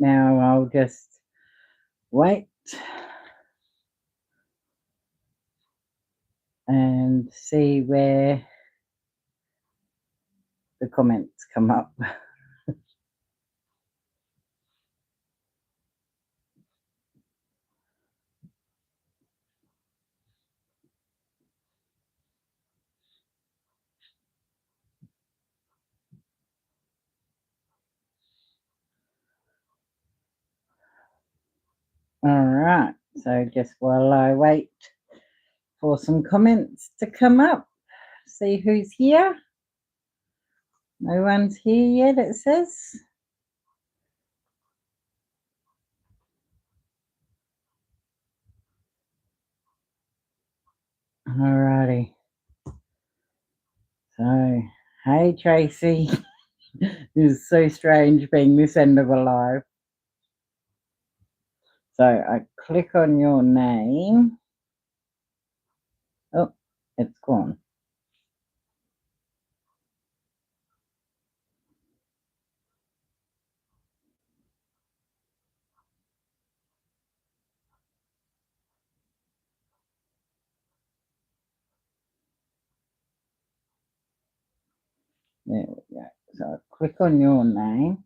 now I'll just wait and see where the comments come up. All right, so just while I wait for some comments to come up, see who's here. No one's here yet, it says. Alrighty. So, hey Tracy. This is so strange being this end of a live. So I click on your name. Oh, it's gone. There we go. So I click on your name,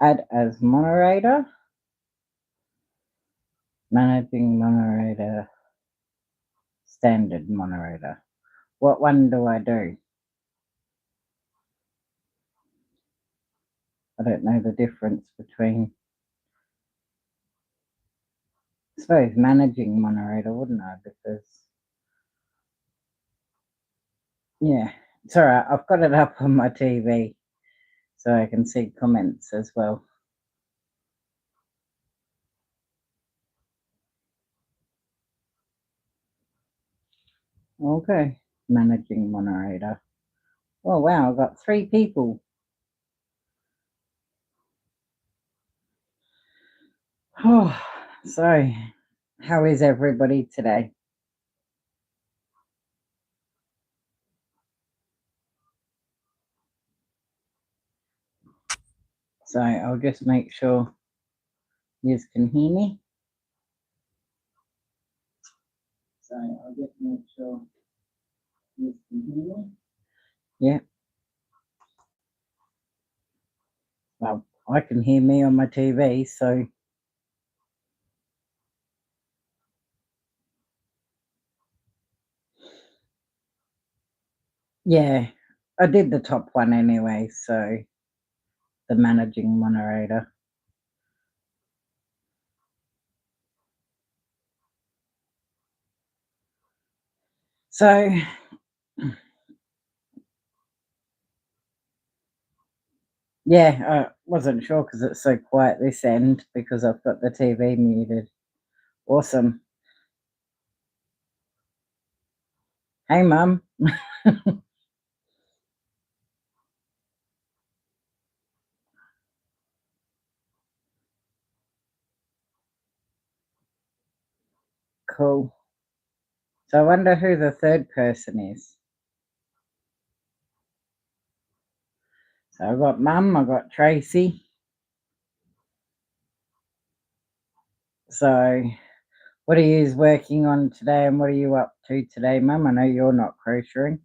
add as moderator, managing moderator, standard moderator. What one do I do? I don't know the difference between. I suppose managing moderator, wouldn't I? Because, yeah, it's all right. I've got it up on my TV so I can see comments as well. Okay, managing moderator. Oh, wow, I've got 3 people. Oh, so how is everybody today? So I'll just make sure you can hear me. So I'll just make sure you can hear me. Yeah. Well, I can hear me on my TV, so. Yeah, I did the top one anyway, so the managing moderator. So yeah, I wasn't sure because it's so quiet this end because I've got the TV muted. Awesome. Hey, Mum. Cool. So I wonder who the third person is. So I've got Mum, I've got Tracy. So what are you working on today and what are you up to today, Mum? I know you're not crocheting.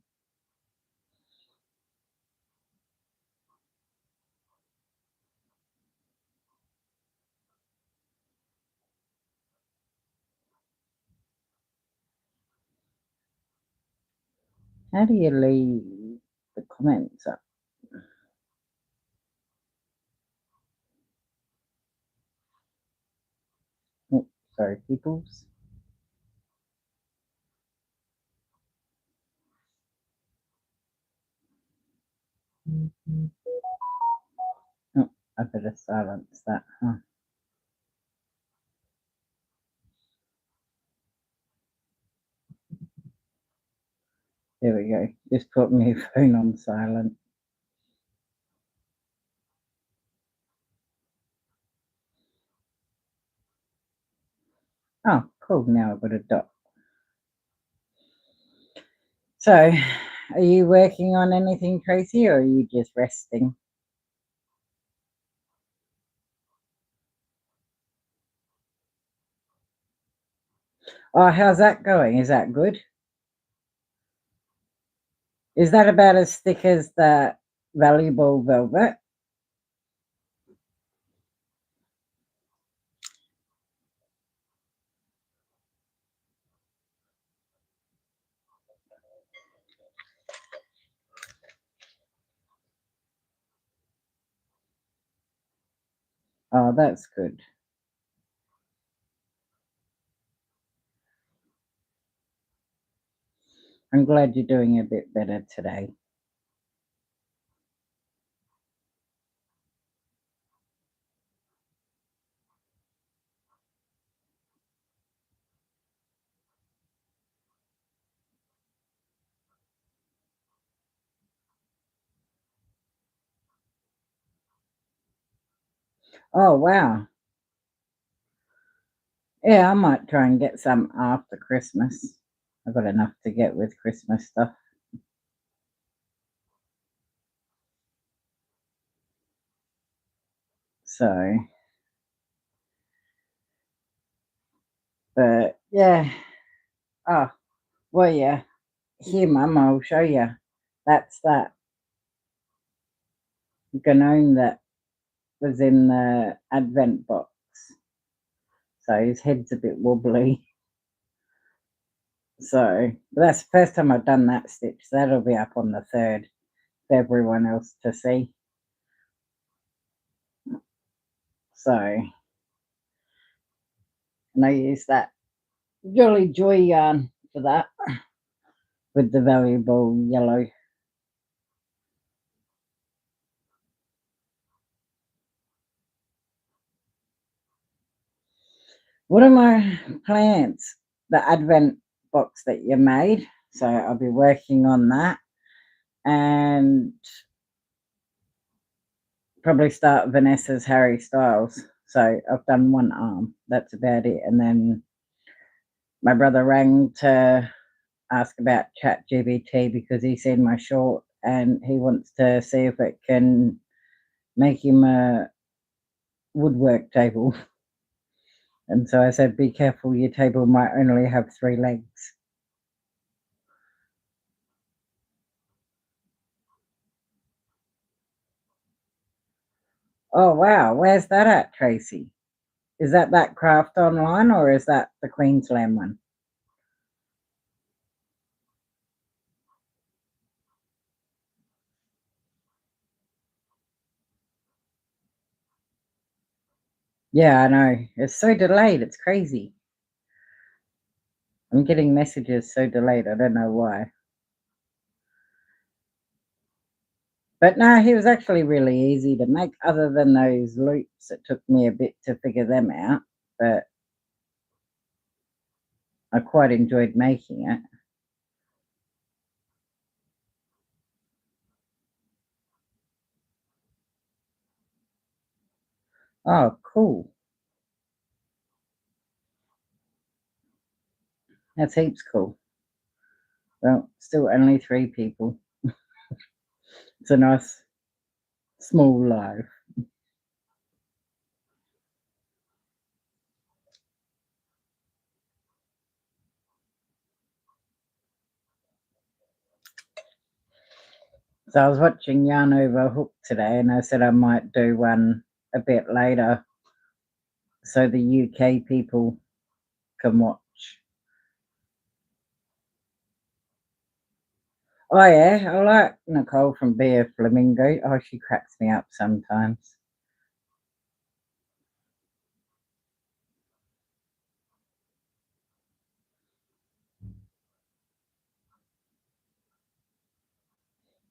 How do you leave the comments up? Oh, sorry, peoples. Oh, I better silence that, huh? There we go. Just put my phone on silent. Oh, cool. Now I've got a dot. So, are you working on anything, Tracy, or are you just resting? Oh, how's that going? Is that good? Is that about as thick as the valuable velvet? Oh, that's good. I'm glad you're doing a bit better today. Oh, wow. Yeah, I might try and get some after Christmas. I've got enough to get with Christmas stuff. So, but yeah. Oh, well, yeah. Here, Mum, I'll show you. That's that gnome that was in the advent box. So his head's a bit wobbly. So but that's the first time I've done that stitch. That'll be up on the 3rd for everyone else to see. So, and I use that Jolly Joy yarn for that with the valuable yellow. What are my plans? The advent box that you made. So I'll be working on that and probably start Vanessa's Harry Styles. So I've done one arm. That's about it. And then my brother rang to ask about ChatGPT because he's seen my short and he wants to see if it can make him a woodwork table. And so I said, be careful, your table might only have 3 legs. Oh, wow. Where's that at, Tracy? Is that craft online or is that the Queensland one? Yeah, I know. It's so delayed. It's crazy. I'm getting messages so delayed. I don't know why. But no, he was actually really easy to make, other than those loops. It took me a bit to figure them out, but I quite enjoyed making it. Oh, cool. That's heaps cool. Well, still only 3 people. It's a nice small life. So I was watching Yarn Over Hook today and I said I might do one a bit later so the UK people can watch. Oh yeah, I like Nicole from Beer Flamingo. Oh, she cracks me up sometimes.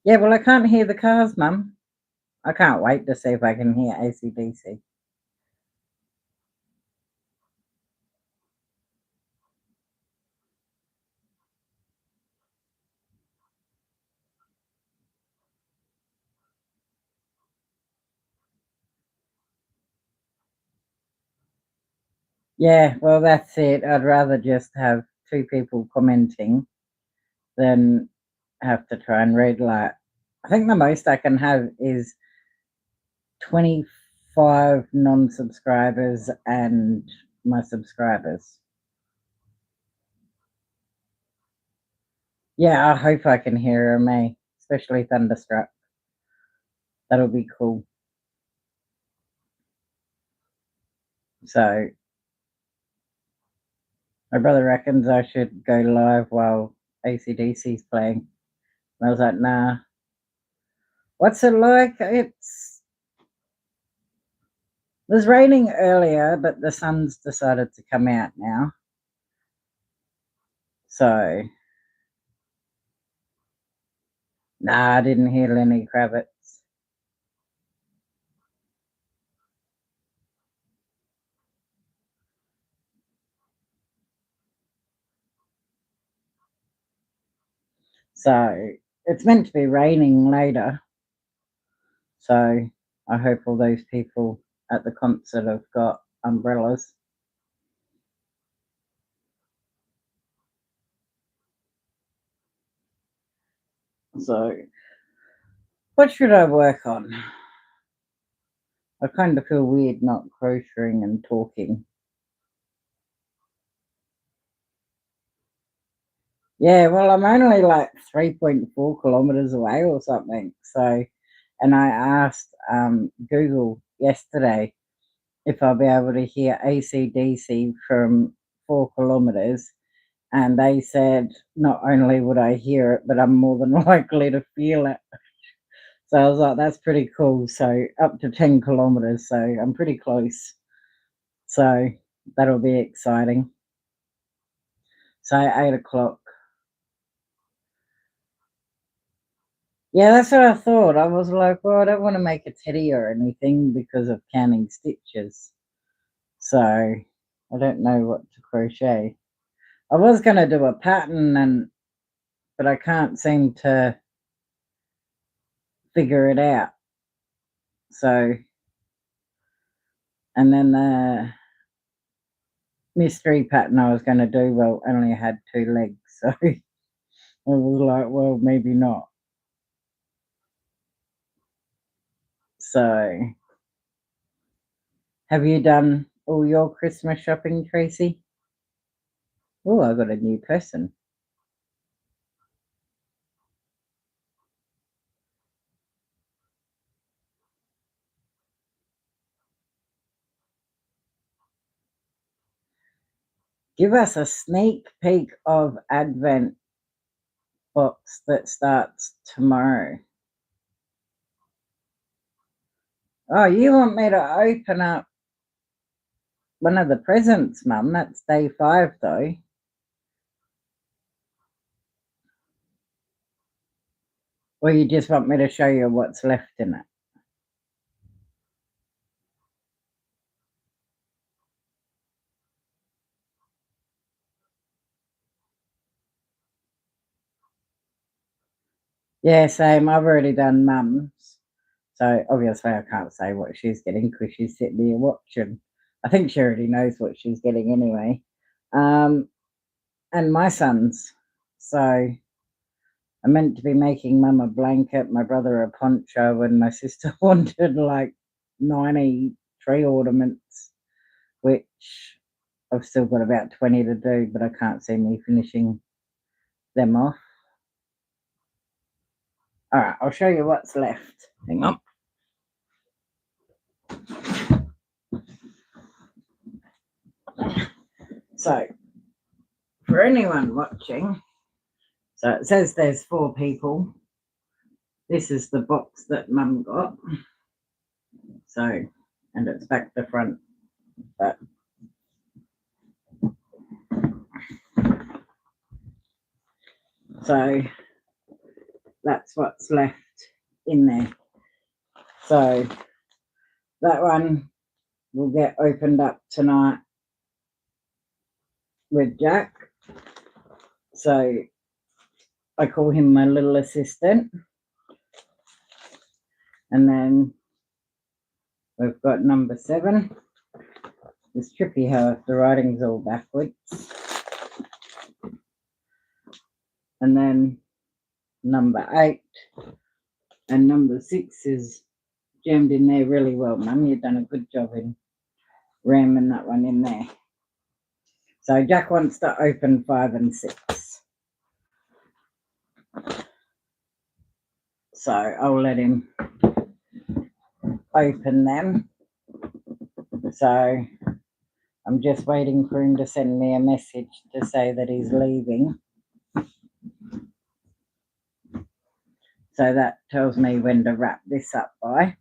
Yeah, well, I can't hear the cars, Mum. I can't wait to see if I can hear AC/DC. Yeah, well, that's it. I'd rather just have 2 people commenting than have to try and read, like, I think the most I can have is 25 non-subscribers and my subscribers. Yeah, I hope I can hear her, May, especially Thunderstruck. That'll be cool. So my brother reckons I should go live while AC/DC's playing. And I was like, nah. What's it like? It was raining earlier, but the sun's decided to come out now. So, nah, I didn't hear Lenny Kravitz. So, it's meant to be raining later. So, I hope all those people at the concert have got umbrellas. So, what should I work on? I kind of feel weird not crocheting and talking. Yeah, well, I'm only like 3.4 kilometers away or something. So, and I asked Google yesterday if I'll be able to hear AC/DC from 4 kilometers. And they said not only would I hear it, but I'm more than likely to feel it. So I was like, that's pretty cool. So up to 10 kilometers. So I'm pretty close. So that'll be exciting. So 8 o'clock. Yeah, that's what I thought. I was like, well, I don't want to make a teddy or anything because of counting stitches. So I don't know what to crochet. I was going to do a pattern, but I can't seem to figure it out. So, and then the mystery pattern I was going to do, well, only had 2 legs. So I was like, well, maybe not. So, have you done all your Christmas shopping, Tracy? Oh, I got a new person. Give us a sneak peek of Advent box that starts tomorrow. Oh, you want me to open up one of the presents, Mum? That's day 5, though. Or you just want me to show you what's left in it? Yeah, same. I've already done Mum's. So obviously I can't say what she's getting because she's sitting here watching. I think she already knows what she's getting anyway. And my son's. So I meant to be making Mum a blanket, my brother a poncho, and my sister wanted like 90 tree ornaments, which I've still got about 20 to do, but I can't see me finishing them off. All right, I'll show you what's left. Hang on. So, for anyone watching, so it says there's 4 people. This is the box that Mum got. So, and it's back to front. But so that's what's left in there. So that one will get opened up tonight with Jack. So I call him my little assistant. And then we've got number 7. It's trippy how the writing's all backwards. And then number 8 and number 6 is jammed in there really well. Mum, you've done a good job in ramming that one in there. So Jack wants to open 5 and 6. So I'll let him open them. So I'm just waiting for him to send me a message to say that he's leaving. So that tells me when to wrap this up by.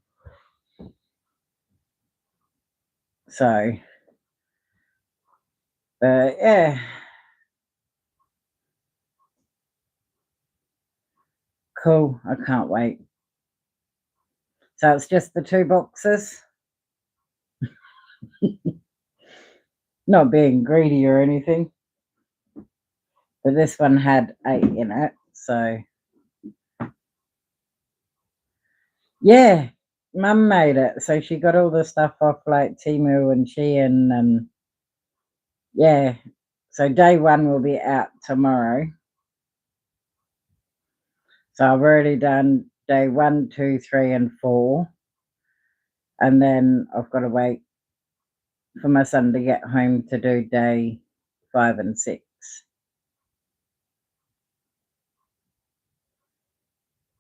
So, yeah. Cool. I can't wait. So it's just the 2 boxes. Not being greedy or anything. But this one had 8 in it. So, yeah. Mum made it. So she got all the stuff off like Temu and Shein and yeah. So day 1 will be out tomorrow. So I've already done day 1, 2, 3 and 4. And then I've got to wait for my son to get home to do day 5 and 6.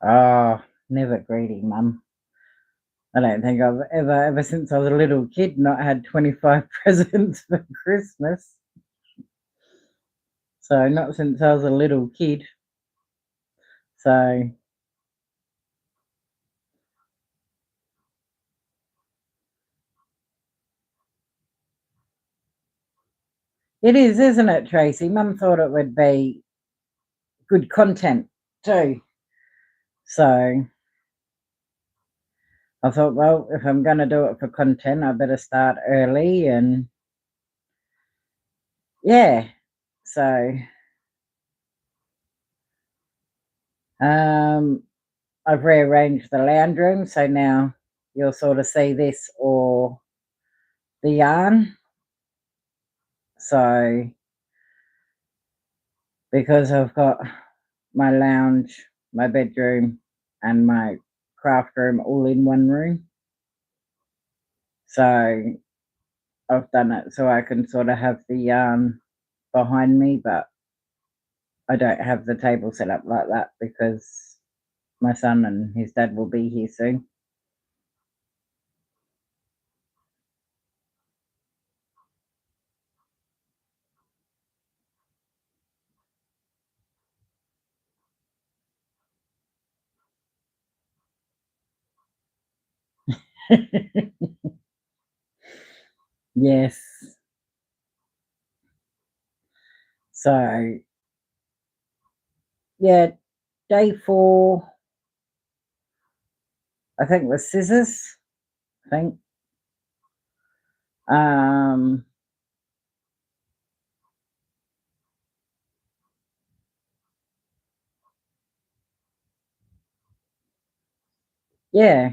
Oh, never greedy, Mum. I don't think I've ever since I was a little kid, not had 25 presents for Christmas. So not since I was a little kid. So it is, isn't it, Tracy? Mum thought it would be good content too. So I thought, well, if I'm going to do it for content, I better start early and yeah. So I've rearranged the lounge room, so now you'll sort of see this or the yarn. So because I've got my lounge, my bedroom and my craft room all in one room. So I've done it so I can sort of have the yarn behind me, but I don't have the table set up like that because my son and his dad will be here soon. Yes. So yeah, day 4 I think was scissors. I think. Um yeah.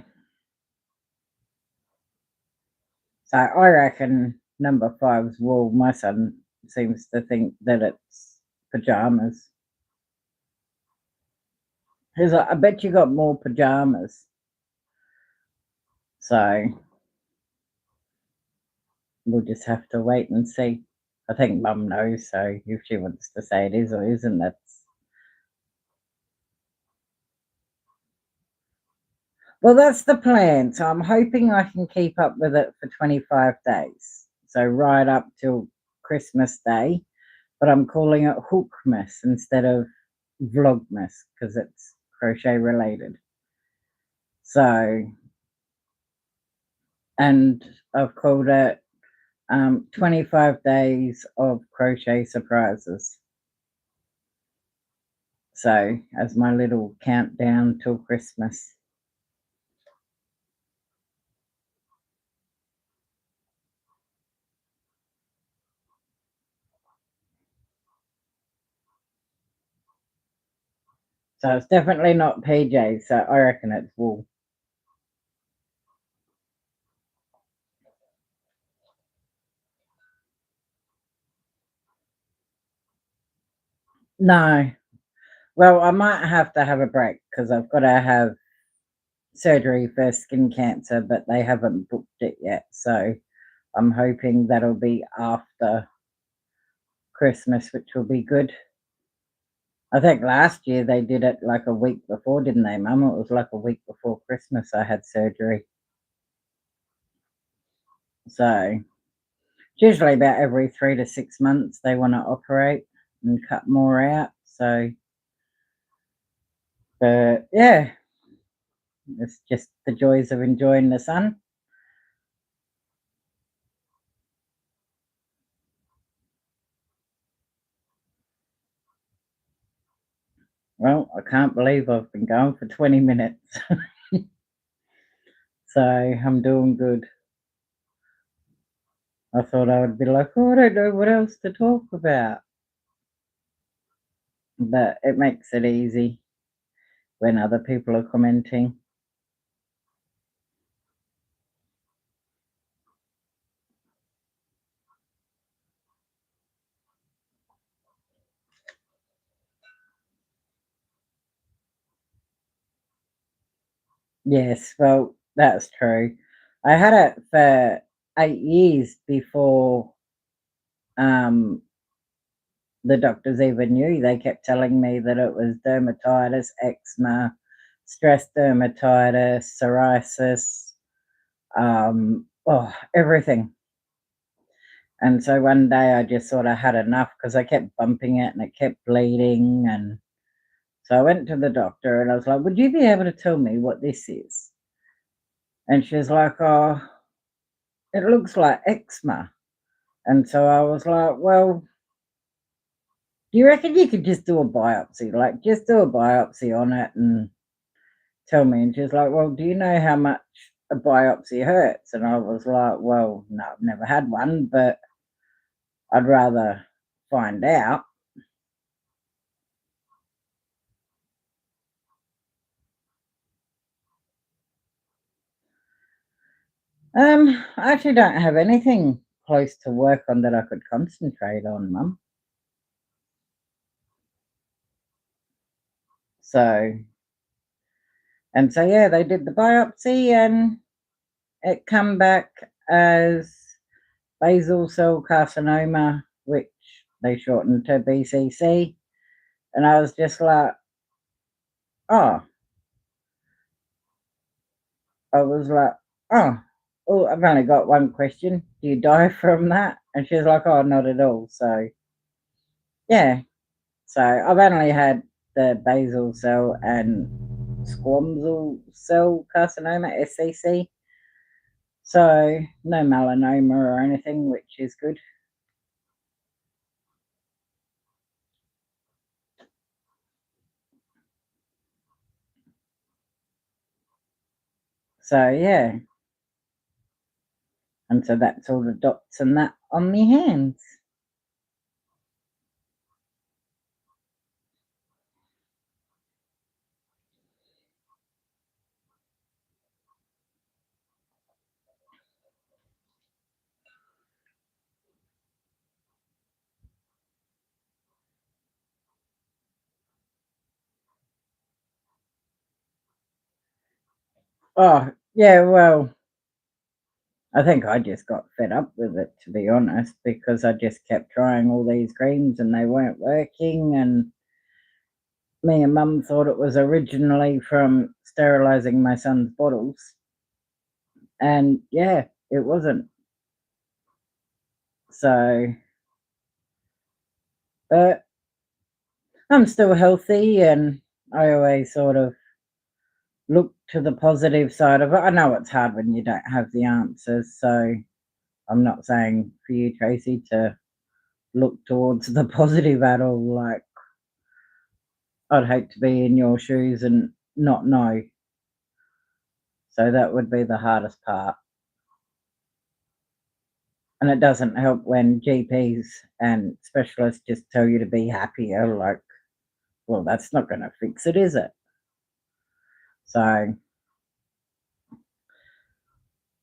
So I reckon number 5's wool. My son seems to think that it's pajamas. He's like, I bet you got more pajamas. So we'll just have to wait and see. I think Mum knows, so if she wants to say it is or isn't, that's well, that's the plan. So I'm hoping I can keep up with it for 25 days. So right up till Christmas Day. But I'm calling it Hookmas instead of Vlogmas because it's crochet related. So, and I've called it 25 days of crochet surprises. So, as my little countdown till Christmas. So it's definitely not PJs, so I reckon it's wool. No. Well, I might have to have a break because I've got to have surgery for skin cancer, but they haven't booked it yet. So I'm hoping that'll be after Christmas, which will be good. I think last year they did it like a week before, didn't they, Mum? It was like a week before Christmas I had surgery. So it's usually about every 3 to 6 months they want to operate and cut more out. So, but yeah, it's just the joys of enjoying the sun. Well, I can't believe I've been going for 20 minutes. So I'm doing good. I thought I would be like, oh, I don't know what else to talk about. But it makes it easy when other people are commenting. Yes, well, that's true. I had it for 8 years before um, the doctors even knew. They kept telling me that it was dermatitis, eczema, stress dermatitis, psoriasis, oh, everything. And so one day I just sort of had enough because I kept bumping it and it kept bleeding. And so I went to the doctor and I was like, would you be able to tell me what this is? And she's like, oh, it looks like eczema. And so I was like, well, do you reckon you could just do a biopsy? Like, just do a biopsy on it and tell me. And she's like, well, do you know how much a biopsy hurts? And I was like, well, no, I've never had one, but I'd rather find out. I actually don't have anything close to work on that I could concentrate on, Mum. So, and so, yeah, they did the biopsy and it come back as basal cell carcinoma, which they shortened to BCC. And I was just like, oh, I was like, oh, oh, I've only got one question. Do you die from that? And she's like, oh, not at all. So, yeah. So I've only had the basal cell and squamosal cell carcinoma, SCC. So no melanoma or anything, which is good. So yeah, and so that's all the dots and that on my hands. Oh yeah, well, I think I just got fed up with it, to be honest, because I just kept trying all these creams and they weren't working. And me and Mum thought it was originally from sterilizing my son's bottles, and yeah, it wasn't. So, but I'm still healthy, and I always sort of look to the positive side of it. I know it's hard when you don't have the answers, so I'm not saying for you, Tracy, to look towards the positive at all. Like, I'd hate to be in your shoes and not know. So that would be the hardest part. And it doesn't help when GPs and specialists just tell you to be happier. Like, well, that's not going to fix it, is it? So,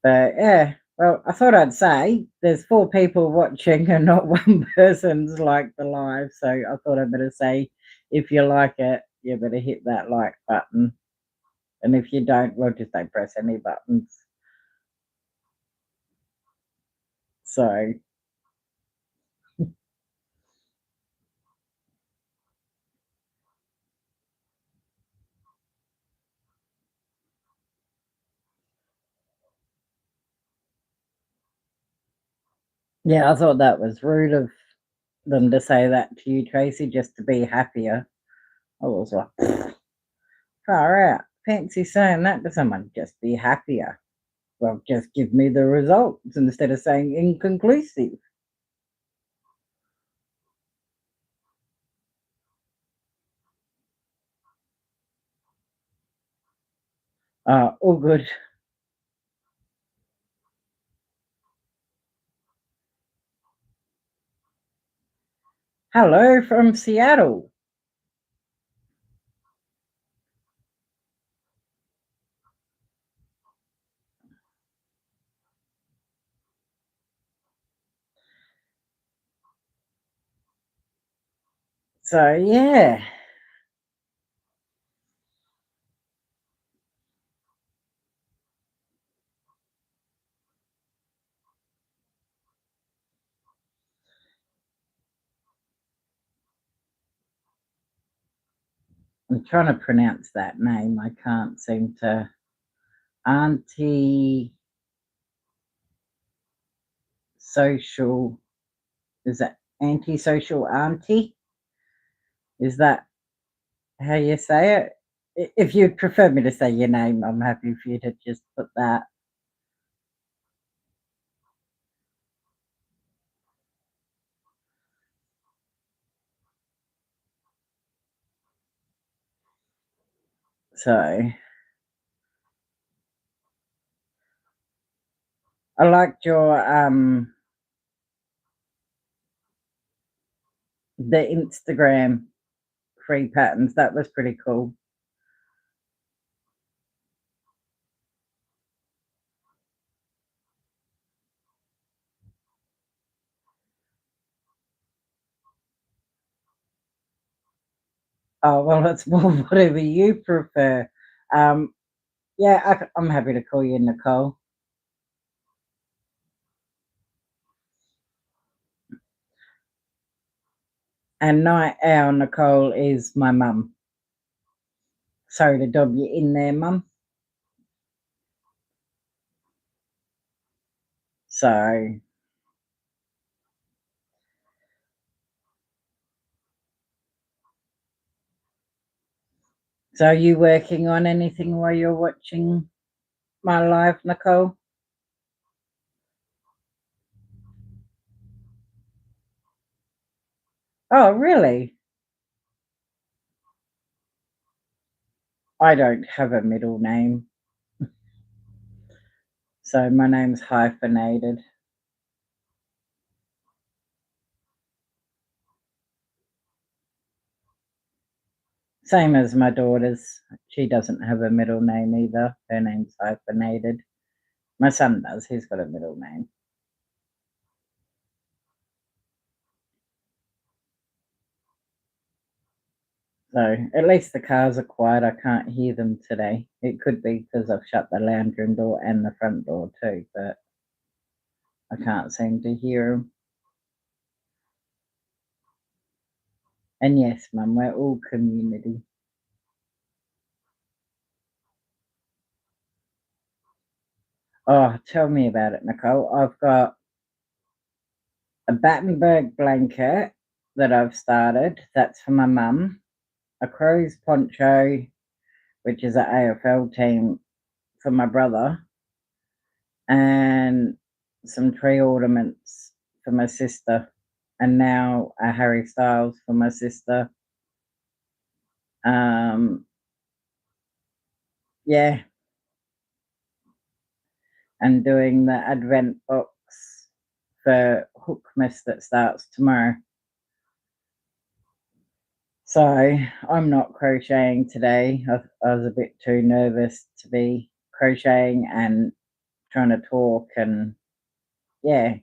but yeah, well, I thought I'd say there's 4 people watching and not one person's like the live. So I thought I'd better say if you like it, you better hit that like button. And if you don't, well, just don't press any buttons. So, Yeah, I thought that was rude of them to say that to you, Tracy, just to be happier. I was like, far out. Fancy saying that to someone, just be happier. Well, just give me the results instead of saying inconclusive. All good. Hello from Seattle. So, yeah, I'm trying to pronounce that name. I can't seem to. Auntie Social. Is that antisocial auntie? Is that how you say it? If you'd prefer me to say your name, I'm happy for you to just put that. So I liked your the Instagram free patterns. That was pretty cool. Oh well, it's more whatever you prefer. Um, yeah, I'm happy to call you Nicole. And Night Owl Nicole is my mum. Sorry to dob you in there, mum. So, so are you working on anything while you're watching my live, Nicole? Oh, really? I don't have a middle name, so my name's hyphenated. Same as my daughter's. She doesn't have a middle name either. Her name's hyphenated. My son does. He's got a middle name. So at least the cars are quiet. I can't hear them today. It could be because I've shut the lounge room door and the front door too, but I can't seem to hear them. And yes, Mum, we're all community. Oh, tell me about it, Nicole. I've got a Battenberg blanket that I've started. That's for my mum. A crow's poncho, which is an AFL team for my brother, and some tree ornaments for my sister, and now a Harry Styles for my sister. Um, yeah, and doing the advent box for Hookmas that starts tomorrow. So I'm not crocheting today. I was a bit too nervous to be crocheting and trying to talk, and yeah.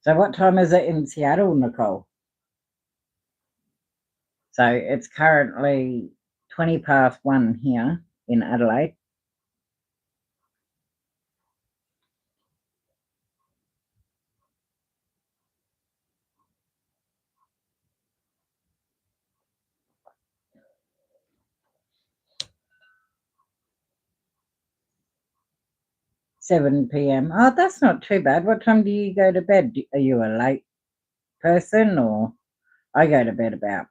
So what time is it in Seattle, Nicole? So it's currently 20 past 1 here in Adelaide. 7 p.m. Oh, that's not too bad. What time do you go to bed? Are you a late person, or I go to bed about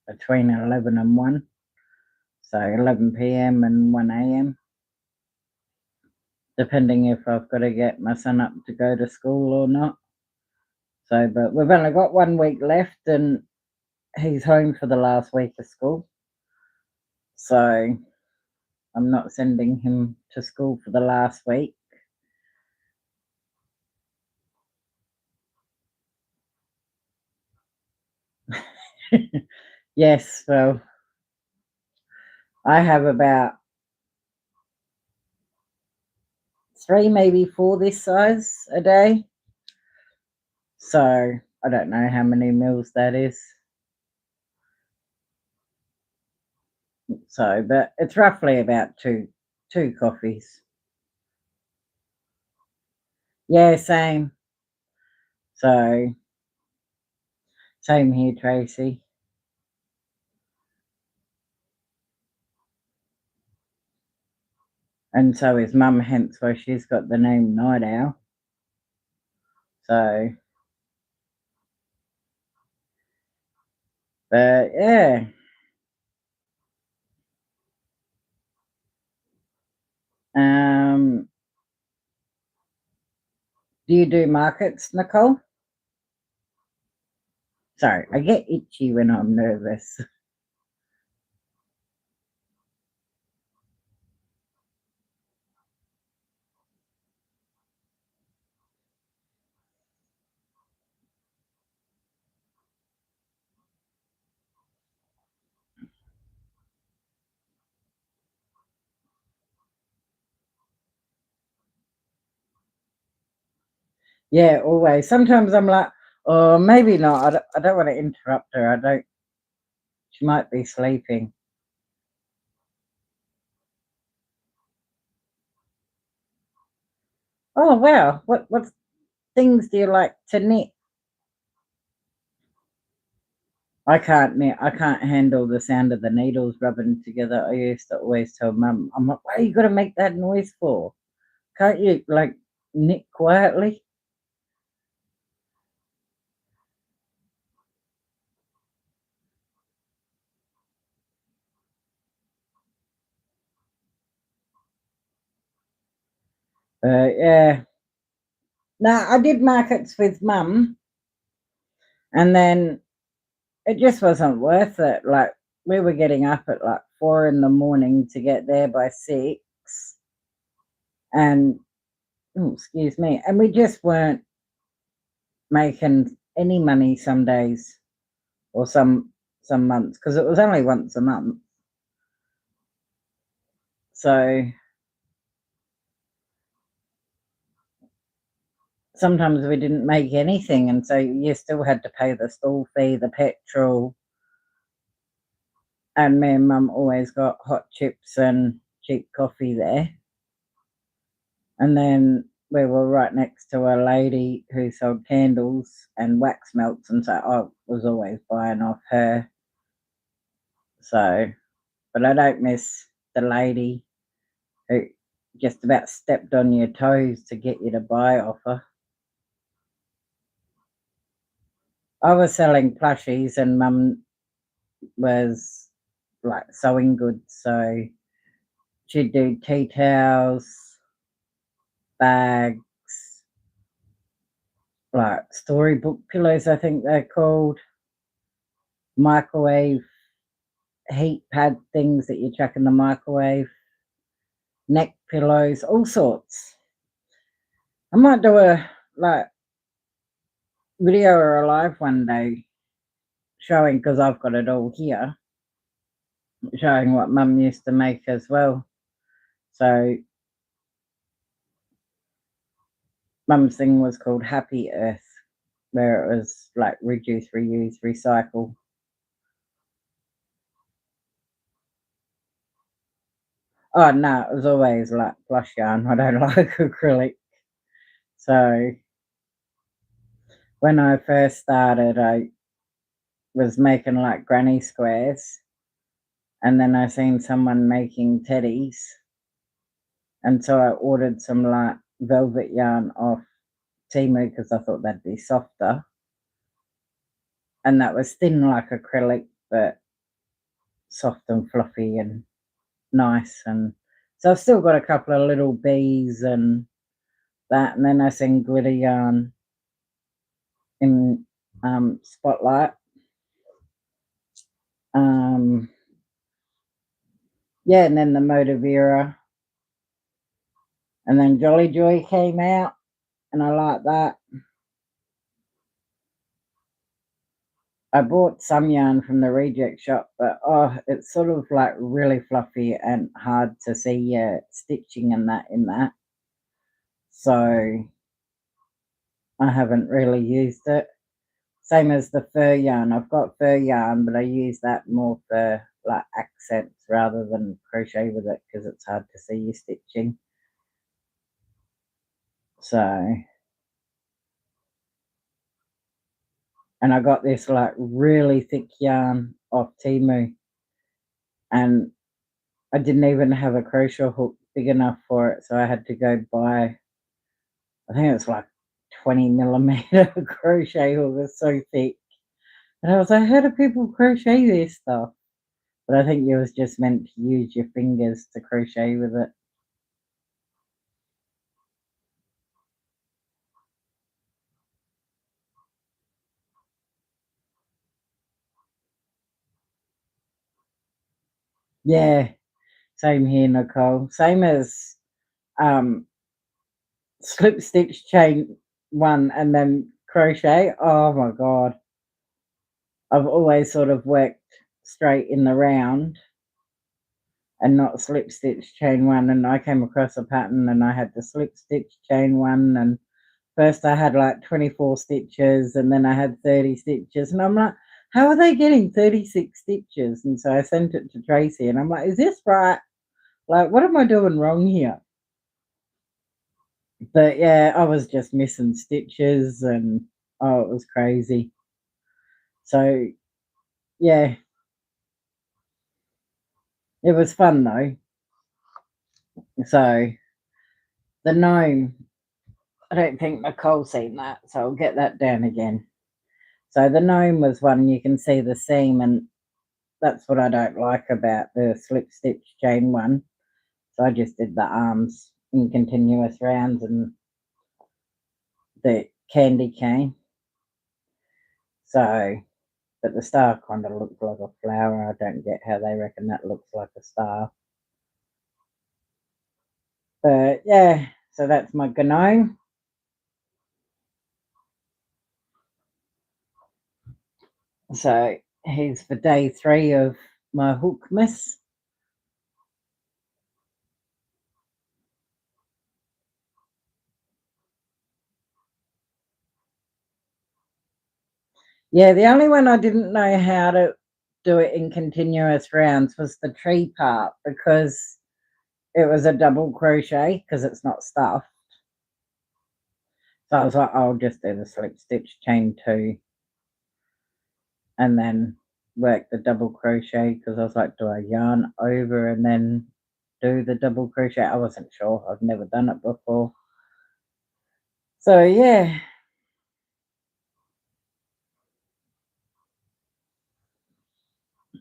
between 11 and 1, so 11 p.m. and 1 a.m., depending if I've got to get my son up to go to school or not. So, but we've only got 1 week left, and he's home for the last week of school. So I'm not sending him to school for the last week. Yes, well, I have about 3, maybe 4 this size a day. So I don't know how many meals that is. So, but it's roughly about two coffees. Yeah, same. So same here, Tracy. And so is Mum, hence why she's got the name Night Owl. So, but yeah. Um, do you do markets, Nicole? Sorry, I get itchy when I'm nervous. Yeah, always. Sometimes I'm like, oh, maybe not. I don't want to interrupt her. I don't. She might be sleeping. Oh wow, what things do you like to knit? I can't knit. I can't handle the sound of the needles rubbing together. I used to always tell Mum, I'm like, why you got to make that noise for? Can't you like knit quietly? Yeah. No, I did markets with Mum, and then it just wasn't worth it. Like we were getting up at like 4 in the morning to get there by 6, and oh, excuse me, and we just weren't making any money some days, or some months, because it was only once a month. So sometimes we didn't make anything, and so you still had to pay the stall fee, the petrol, and me and Mum always got hot chips and cheap coffee there. And then we were right next to a lady who sold candles and wax melts, and so I was always buying off her. So, but I don't miss the lady who just about stepped on your toes to get you to buy off her. I was selling plushies, and Mum was like sewing goods, so she'd do tea towels, bags, like storybook pillows, I think they're called, microwave heat pad things that you chuck in the microwave, neck pillows, all sorts. I might do a like video or a live one day showing, because I've got it all here, showing what Mum used to make as well. So Mum's thing was called Happy Earth, where it was like reduce, reuse, recycle. Oh no, it was always like plush yarn. I don't like acrylic. So when I first started, I was making like granny squares, and then I seen someone making teddies, And so I ordered some like velvet yarn off Temu because I thought that'd be softer. And that was thin like acrylic, but soft and fluffy and nice. And so I've still got a couple of little bees and that. And then I send glitter yarn in Spotlight. Yeah, and then the Motivera. And then Jolly Joy came out, and I like that. I bought some yarn from the reject shop, but it's sort of like really fluffy and hard to see stitching and that in that. So I haven't really used it. Same as the fur yarn. I've got fur yarn, but I use that more for like accents rather than crochet with it because it's hard to see your stitching. So, and I got this like really thick yarn off Temu, and I didn't even have a crochet hook big enough for it, so I had to go buy, I think it's like 20mm crochet hook. It's so thick. And I was like, how do people crochet this stuff? But I think you was just meant to use your fingers to crochet with it. Yeah, same here, Nicole. Same as um, slip stitch chain one and then crochet. Oh my God. I've always sort of worked straight in the round and not slip stitch chain one. And I came across a pattern and I had to slip stitch chain one. And first I had like 24 stitches and then I had 30 stitches. And I'm like, how are they getting 36 stitches? And so I sent it to Tracy and I'm like, is this right? Like, what am I doing wrong here? But yeah, I was just missing stitches and oh, it was crazy. So yeah, it was fun though. So the gnome, I don't think Nicole's seen that, so I'll get that down again. So the gnome was one you can see the seam, and that's what I don't like about the slip stitch chain one. So I just did the arms in continuous rounds and the candy cane. So, but the star kind of looks like a flower. I don't get how they reckon that looks like a star. But yeah, so that's my gnome. So he's for day 3 of my Hookmas. Yeah, the only one I didn't know how to do it in continuous rounds was the tree part because it was a double crochet because it's not stuffed. So I was like, I'll just do the slip stitch chain 2 and then work the double crochet because I was like, do I yarn over and then do the double crochet? I wasn't sure. I've never done it before. So yeah.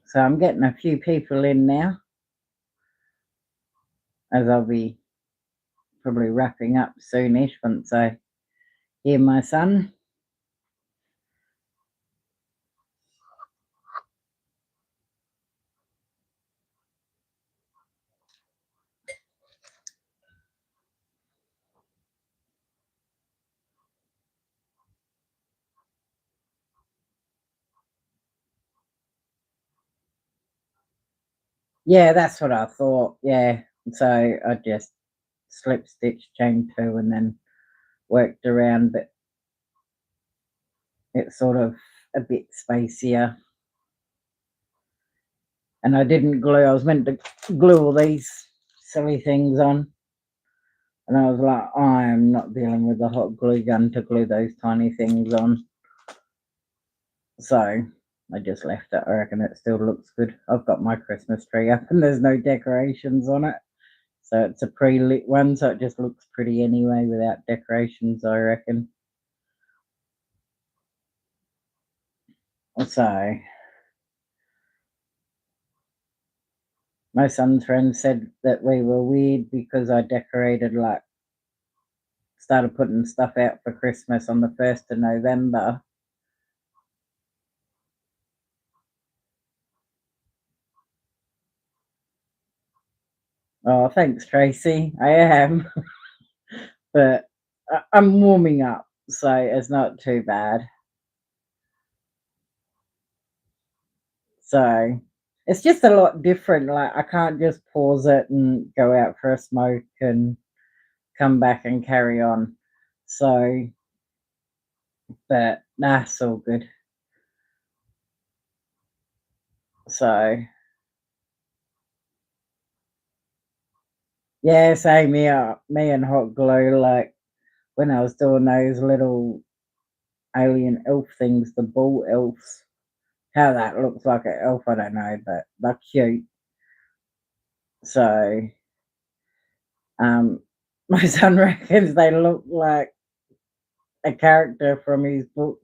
So I'm getting a few people in now as I'll be probably wrapping up soonish once I hear my son. Yeah, that's what I thought. Yeah. So I just slip stitch chain 2 and then worked around, but it's sort of a bit spacier. And I didn't glue. I was meant to glue all these silly things on. And I was like, I am not dealing with a hot glue gun to glue those tiny things on. So I just left it. I reckon it still looks good. I've got my Christmas tree up and there's no decorations on it. So it's a pre-lit one, so it just looks pretty anyway without decorations, I reckon. So my son's friend said that we were weird because I decorated, like, started putting stuff out for Christmas on the 1st of November. Oh, thanks, Tracy. I am, but I'm warming up, so it's not too bad. So it's just a lot different. Like, I can't just pause it and go out for a smoke and come back and carry on. So, but that's all good. So yeah, same here. Me and hot glue, like when I was doing those little alien elf things, the ball elves. How that looks like an elf, I don't know, but they're cute. So my son reckons they look like a character from his book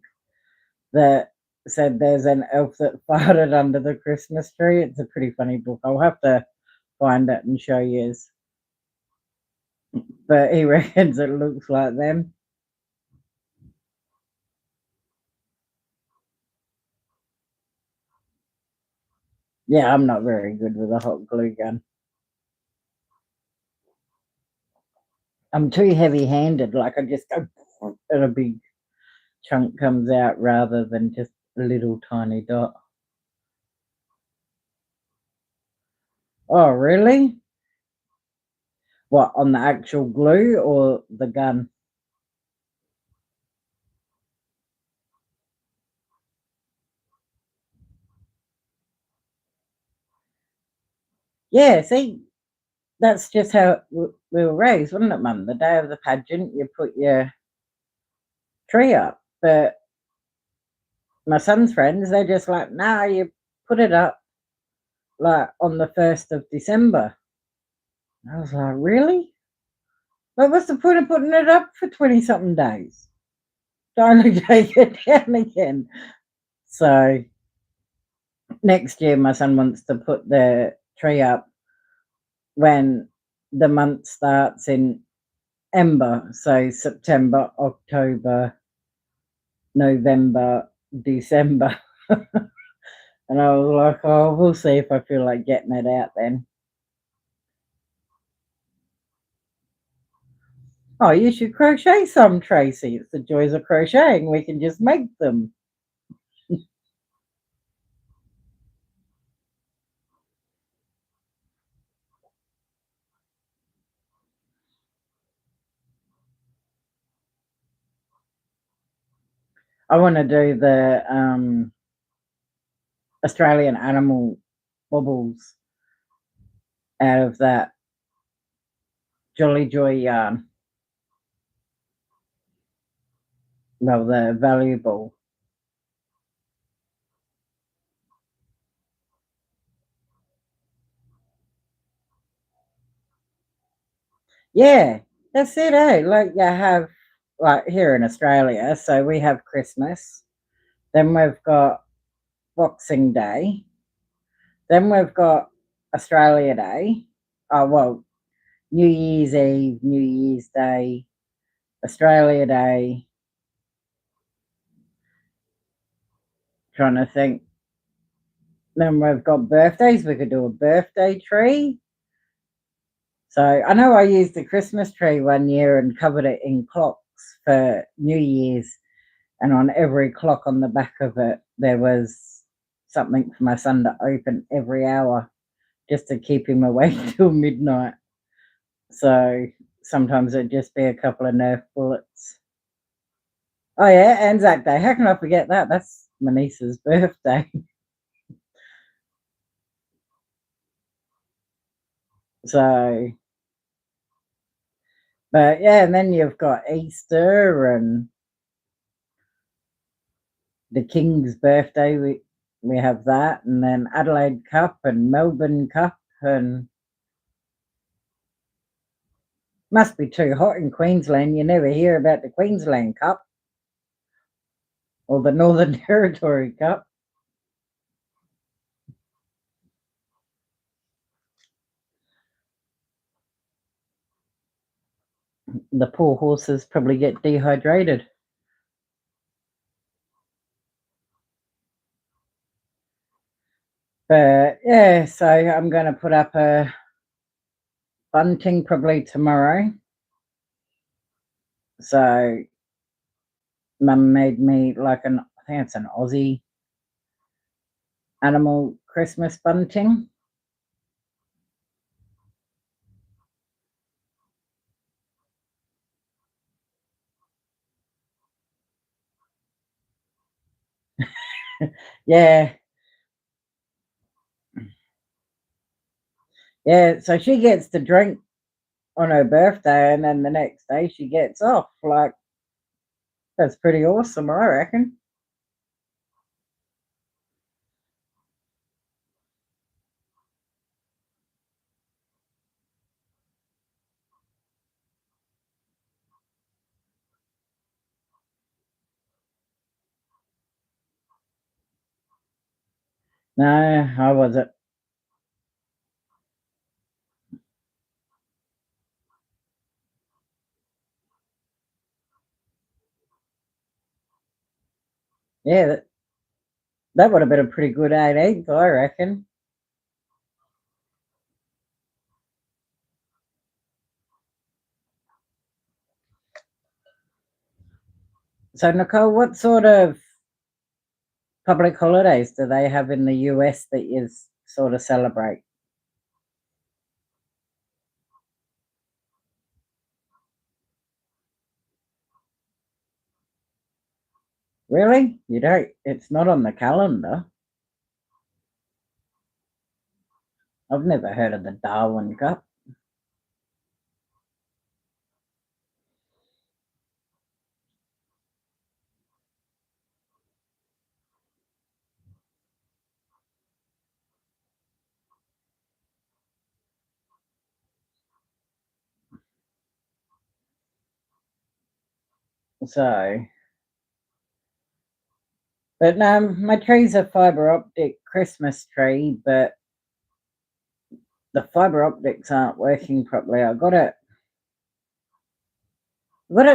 that said there's an elf that farted under the Christmas tree. It's a pretty funny book. I'll have to find it and show you. But he reckons it looks like them. Yeah, I'm not very good with a hot glue gun. I'm too heavy handed. Like, I just go and a big chunk comes out rather than just a little tiny dot. Oh, really? What, on the actual glue or the gun? Yeah, see, that's just how we were raised, wasn't it, Mum? The day of the pageant, you put your tree up. But my son's friends, they're just like, nah, you put it up like on the 1st of December. I was like, really? But what's the point of putting it up for 20 something days? Don't take it down again. So next year, my son wants to put the tree up when the month starts in Ember. So September, October, November, December. And I was like, oh, we'll see if I feel like getting it out then. Oh, you should crochet some, Tracy. It's the joys of crocheting. We can just make them. I want to do the Australian animal bubbles out of that Jolly Joy yarn. Well, the valuable. Yeah, that's it, eh? Like, you have, like, here in Australia, so we have Christmas, then we've got Boxing Day, then we've got Australia Day. Oh, well, New Year's Eve, New Year's Day, Australia Day. Trying to think. Then we've got birthdays. We could do a birthday tree. So I know I used the Christmas tree one year and covered it in clocks for New Year's, and on every clock on the back of it, there was something for my son to open every hour just to keep him awake till midnight. So sometimes it'd just be a couple of Nerf bullets. Oh yeah, Anzac Day. How can I forget that? That's my niece's birthday. So, but yeah, and then you've got Easter and the King's birthday. We have that, and then Adelaide Cup and Melbourne Cup, and Must be too hot in Queensland. You never hear about the Queensland Cup or the Northern Territory Cup. The poor horses probably get dehydrated. But yeah, so I'm going to put up a bunting probably tomorrow. So Mum made me like I think it's an Aussie animal Christmas bunting. Yeah, yeah. So she gets to drink on her birthday, and then the next day she gets off. Like, that's pretty awesome, I reckon. No, I wasn't. Yeah, that would have been a pretty good 18th, I reckon. So, Nicole, what sort of public holidays do they have in the US that you sort of celebrate? Really? You don't? It's not on the calendar. I've never heard of the Darwin Cup. So, but no, my tree's a fiber optic Christmas tree, but the fiber optics aren't working properly. I got it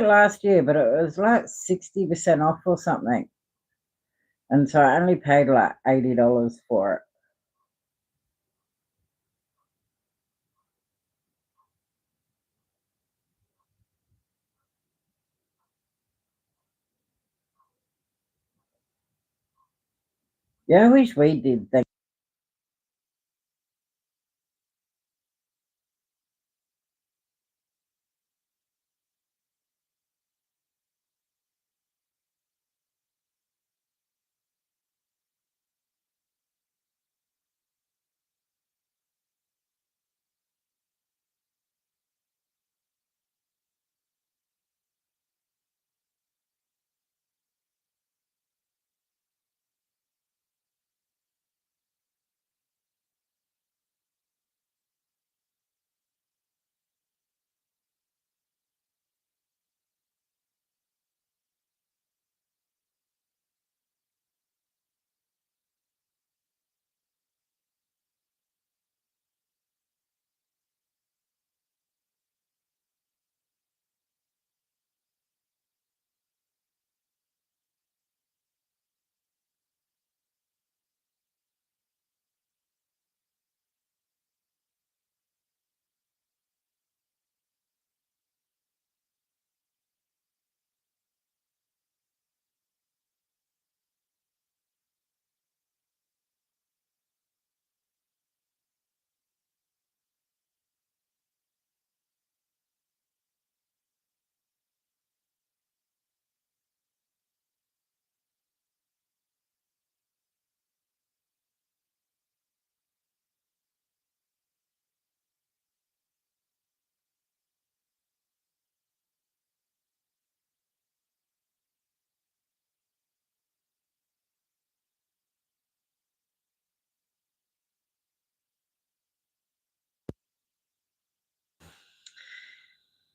last year, but it was like 60% off or something. And so I only paid like $80 for it. Yeah, I wish we did that.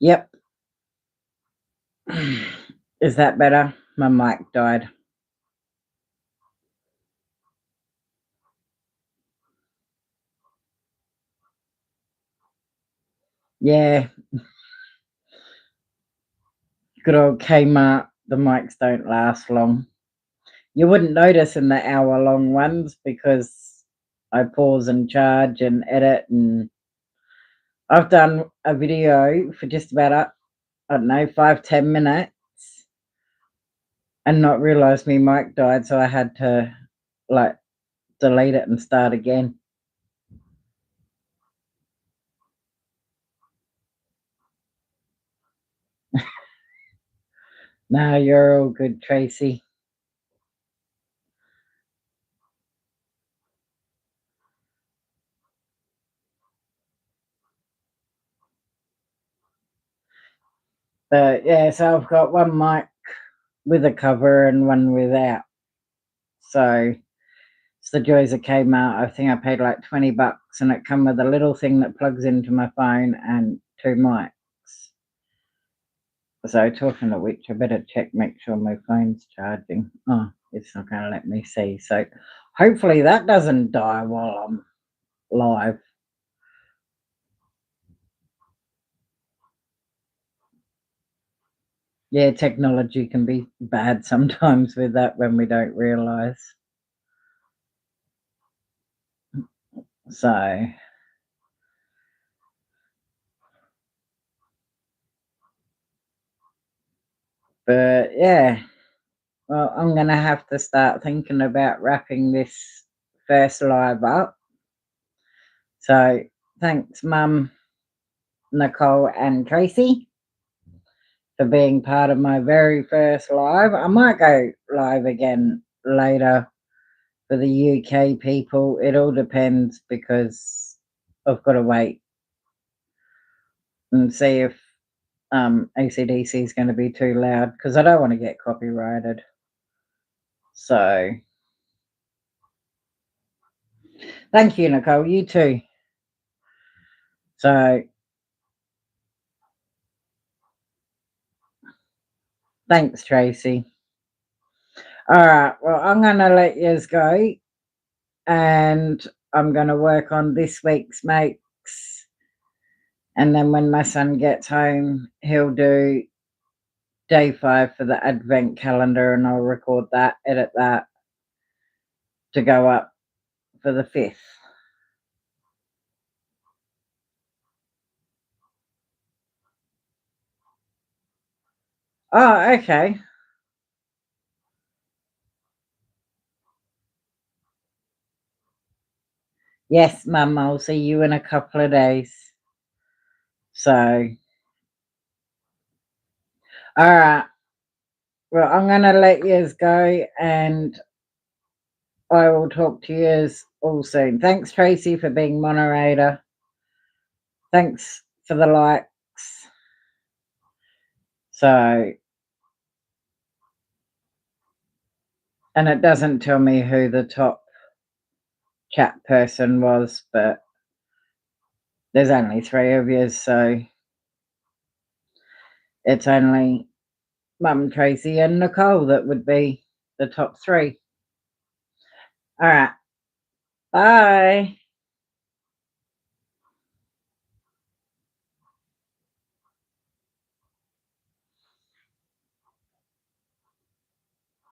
Yep. Is that better? My mic died. Yeah, good old Kmart. The mics don't last long. You wouldn't notice in the hour-long ones because I pause and charge and edit, and I've done a video for just about, I don't know, 5-10 minutes and not realised my mic died, so I had to, like, delete it and start again. No, you're all good, Tracy. But yeah, so I've got one mic with a cover and one without. So it's the joys of Kmart. I think I paid like $20 and it come with a little thing that plugs into my phone and two mics. So talking of which, I better check, make sure my phone's charging. Oh, it's not going to let me see. So hopefully that doesn't die while I'm live. Yeah, technology can be bad sometimes with that when we don't realise. So, but yeah, well, I'm going to have to start thinking about wrapping this first live up. So thanks, Mum, Nicole, and Tracy for being part of my very first live. I might go live again later for the UK people. It all depends because I've got to wait and see if ACDC is going to be too loud because I don't want to get copyrighted. So thank you, Nicole. You too. So thanks, Tracy. All right. Well, I'm going to let yous go and I'm going to work on this week's makes. And then when my son gets home, he'll do day 5 for the advent calendar and I'll record that, edit that to go up for the 5th. Oh, okay. Yes, Mum, I'll see you in a couple of days. So, all right. Well, I'm going to let yous go and I will talk to yous all soon. Thanks, Tracy, for being moderator. Thanks for the likes. So, and it doesn't tell me who the top chat person was, but there's only 3 of you, so it's only Mum, Tracy, and Nicole that would be the top 3. All right. Bye.